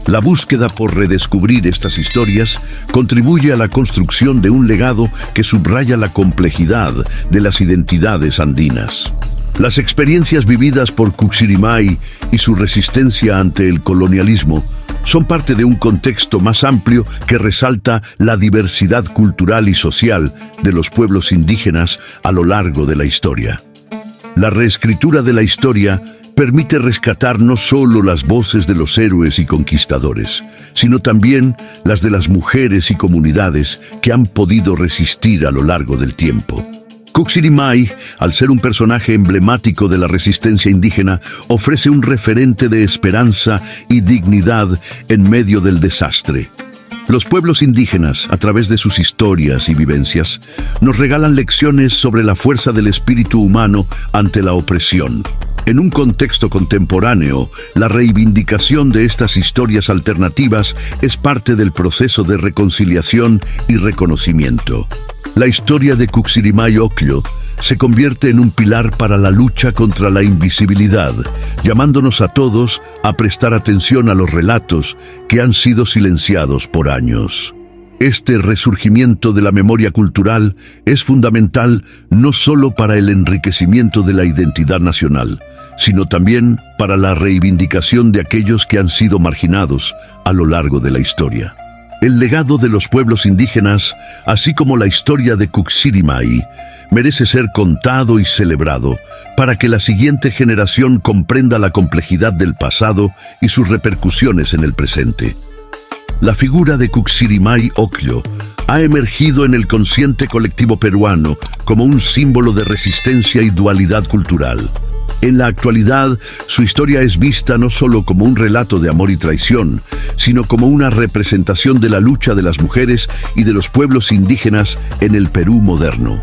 S1: La búsqueda por redescubrir estas historias contribuye a la construcción de un legado que subraya la complejidad de las identidades andinas. Las experiencias vividas por Kuxirimay y su resistencia ante el colonialismo son parte de un contexto más amplio que resalta la diversidad cultural y social de los pueblos indígenas a lo largo de la historia. La reescritura de la historia permite rescatar no solo las voces de los héroes y conquistadores, sino también las de las mujeres y comunidades que han podido resistir a lo largo del tiempo. Kuxirimay, al ser un personaje emblemático de la resistencia indígena, ofrece un referente de esperanza y dignidad en medio del desastre. Los pueblos indígenas, a través de sus historias y vivencias, nos regalan lecciones sobre la fuerza del espíritu humano ante la opresión. En un contexto contemporáneo, la reivindicación de estas historias alternativas es parte del proceso de reconciliación y reconocimiento. La historia de Kuxirimay Ocllo se convierte en un pilar para la lucha contra la invisibilidad, llamándonos a todos a prestar atención a los relatos que han sido silenciados por años. Este resurgimiento de la memoria cultural es fundamental no solo para el enriquecimiento de la identidad nacional, sino también para la reivindicación de aquellos que han sido marginados a lo largo de la historia. El legado de los pueblos indígenas, así como la historia de Kuxirimay, merece ser contado y celebrado para que la siguiente generación comprenda la complejidad del pasado y sus repercusiones en el presente. La figura de Kuxirimay Ocllo ha emergido en el consciente colectivo peruano como un símbolo de resistencia y dualidad cultural. En la actualidad, su historia es vista no solo como un relato de amor y traición, sino como una representación de la lucha de las mujeres y de los pueblos indígenas en el Perú moderno.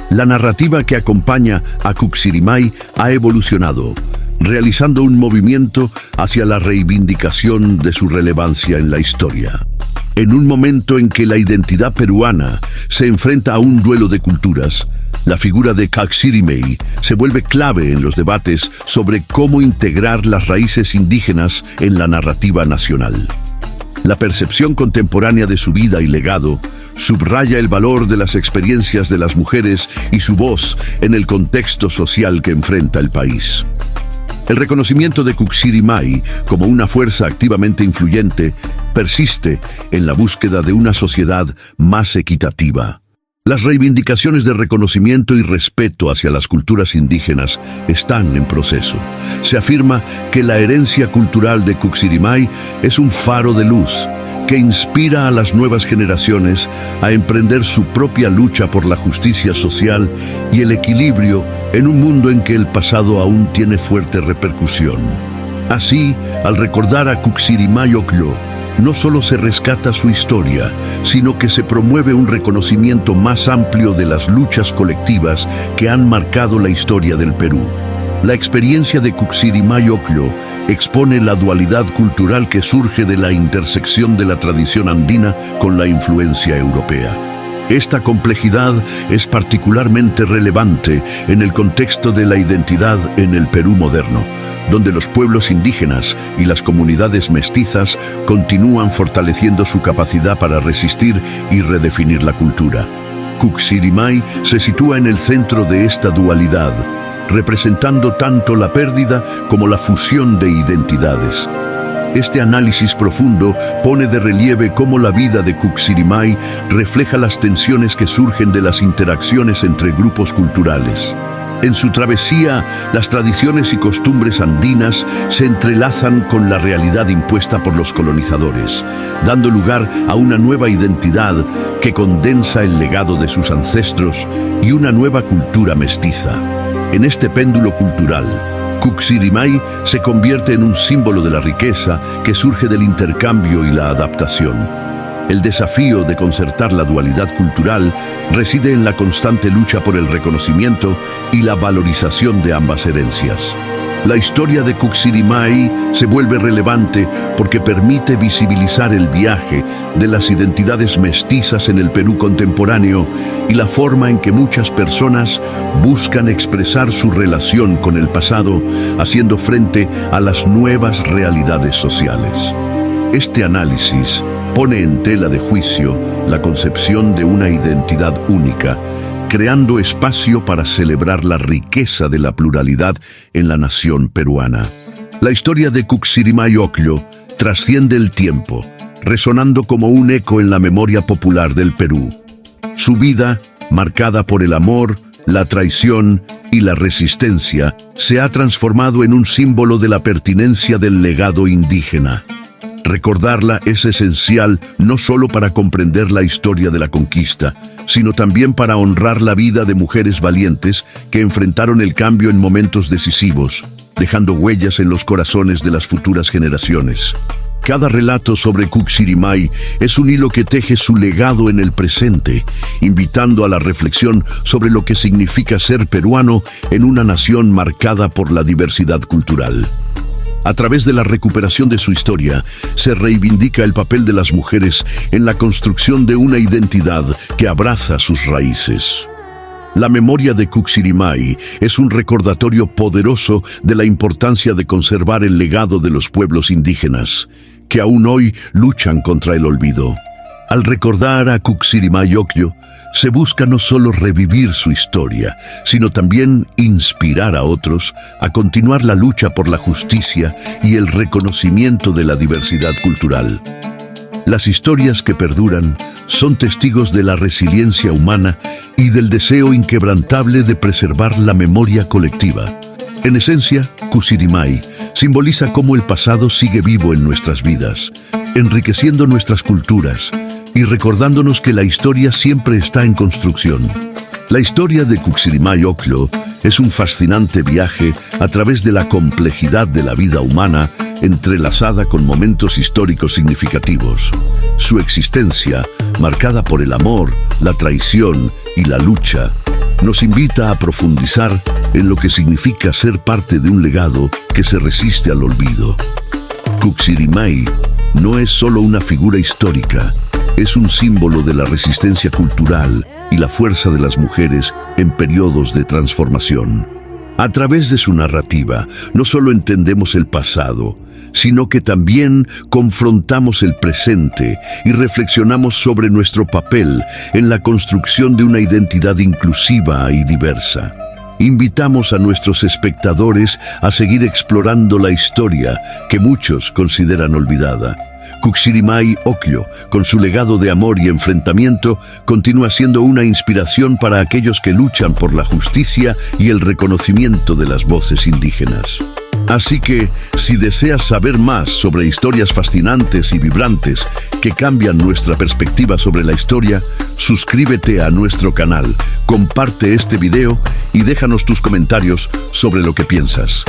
S1: La narrativa que acompaña a Kuxirimay ha evolucionado, realizando un movimiento hacia la reivindicación de su relevancia en la historia. En un momento en que la identidad peruana se enfrenta a un duelo de culturas, la figura de Kuxirimay se vuelve clave en los debates sobre cómo integrar las raíces indígenas en la narrativa nacional. La percepción contemporánea de su vida y legado subraya el valor de las experiencias de las mujeres y su voz en el contexto social que enfrenta el país. El reconocimiento de Kuxirimay como una fuerza activamente influyente persiste en la búsqueda de una sociedad más equitativa. Las reivindicaciones de reconocimiento y respeto hacia las culturas indígenas están en proceso. Se afirma que la herencia cultural de Kuxirimay es un faro de luz que inspira a las nuevas generaciones a emprender su propia lucha por la justicia social y el equilibrio en un mundo en que el pasado aún tiene fuerte repercusión. Así, al recordar a Kuxirimay Ocllo, no solo se rescata su historia, sino que se promueve un reconocimiento más amplio de las luchas colectivas que han marcado la historia del Perú. La experiencia de Kuxirimay Ocllo expone la dualidad cultural que surge de la intersección de la tradición andina con la influencia europea. Esta complejidad es particularmente relevante en el contexto de la identidad en el Perú moderno, donde los pueblos indígenas y las comunidades mestizas continúan fortaleciendo su capacidad para resistir y redefinir la cultura. Cuxirimay se sitúa en el centro de esta dualidad, representando tanto la pérdida como la fusión de identidades. Este análisis profundo pone de relieve cómo la vida de Cuxirimay refleja las tensiones que surgen de las interacciones entre grupos culturales. En su travesía, las tradiciones y costumbres andinas se entrelazan con la realidad impuesta por los colonizadores, dando lugar a una nueva identidad que condensa el legado de sus ancestros y una nueva cultura mestiza. En este péndulo cultural, Cuxirimay se convierte en un símbolo de la riqueza que surge del intercambio y la adaptación. El desafío de concertar la dualidad cultural reside en la constante lucha por el reconocimiento y la valorización de ambas herencias. La historia de Cuxirimay se vuelve relevante porque permite visibilizar el viaje de las identidades mestizas en el Perú contemporáneo y la forma en que muchas personas buscan expresar su relación con el pasado, haciendo frente a las nuevas realidades sociales. Este análisis pone en tela de juicio la concepción de una identidad única, creando espacio para celebrar la riqueza de la pluralidad en la nación peruana. La historia de Cuxirimay Ocllo trasciende el tiempo, resonando como un eco en la memoria popular del Perú. Su vida, marcada por el amor, la traición y la resistencia, se ha transformado en un símbolo de la pertinencia del legado indígena. Recordarla es esencial no solo para comprender la historia de la conquista, sino también para honrar la vida de mujeres valientes que enfrentaron el cambio en momentos decisivos, dejando huellas en los corazones de las futuras generaciones. Cada relato sobre Cuxirimay es un hilo que teje su legado en el presente, invitando a la reflexión sobre lo que significa ser peruano en una nación marcada por la diversidad cultural. A través de la recuperación de su historia, se reivindica el papel de las mujeres en la construcción de una identidad que abraza sus raíces. La memoria de Cuxirimay es un recordatorio poderoso de la importancia de conservar el legado de los pueblos indígenas, que aún hoy luchan contra el olvido. Al recordar a Cuxirimay Ocllo, se busca no solo revivir su historia, sino también inspirar a otros a continuar la lucha por la justicia y el reconocimiento de la diversidad cultural. Las historias que perduran son testigos de la resiliencia humana y del deseo inquebrantable de preservar la memoria colectiva. En esencia, Cuxirimay simboliza cómo el pasado sigue vivo en nuestras vidas, enriqueciendo nuestras culturas y recordándonos que la historia siempre está en construcción. La historia de Cuxirimay Ocllo es un fascinante viaje a través de la complejidad de la vida humana, entrelazada con momentos históricos significativos. Su existencia, marcada por el amor, la traición y la lucha, nos invita a profundizar en lo que significa ser parte de un legado que se resiste al olvido. Cuxirimay no es solo una figura histórica, es un símbolo de la resistencia cultural y la fuerza de las mujeres en periodos de transformación. A través de su narrativa, no solo entendemos el pasado, sino que también confrontamos el presente y reflexionamos sobre nuestro papel en la construcción de una identidad inclusiva y diversa. Invitamos a nuestros espectadores a seguir explorando la historia que muchos consideran olvidada. Cuxirimay Ocllo, con su legado de amor y enfrentamiento, continúa siendo una inspiración para aquellos que luchan por la justicia y el reconocimiento de las voces indígenas. Así que, si deseas saber más sobre historias fascinantes y vibrantes que cambian nuestra perspectiva sobre la historia, suscríbete a nuestro canal, comparte este video y déjanos tus comentarios sobre lo que piensas.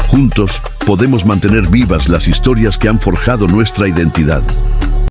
S1: Juntos podemos mantener vivas las historias que han forjado nuestra identidad.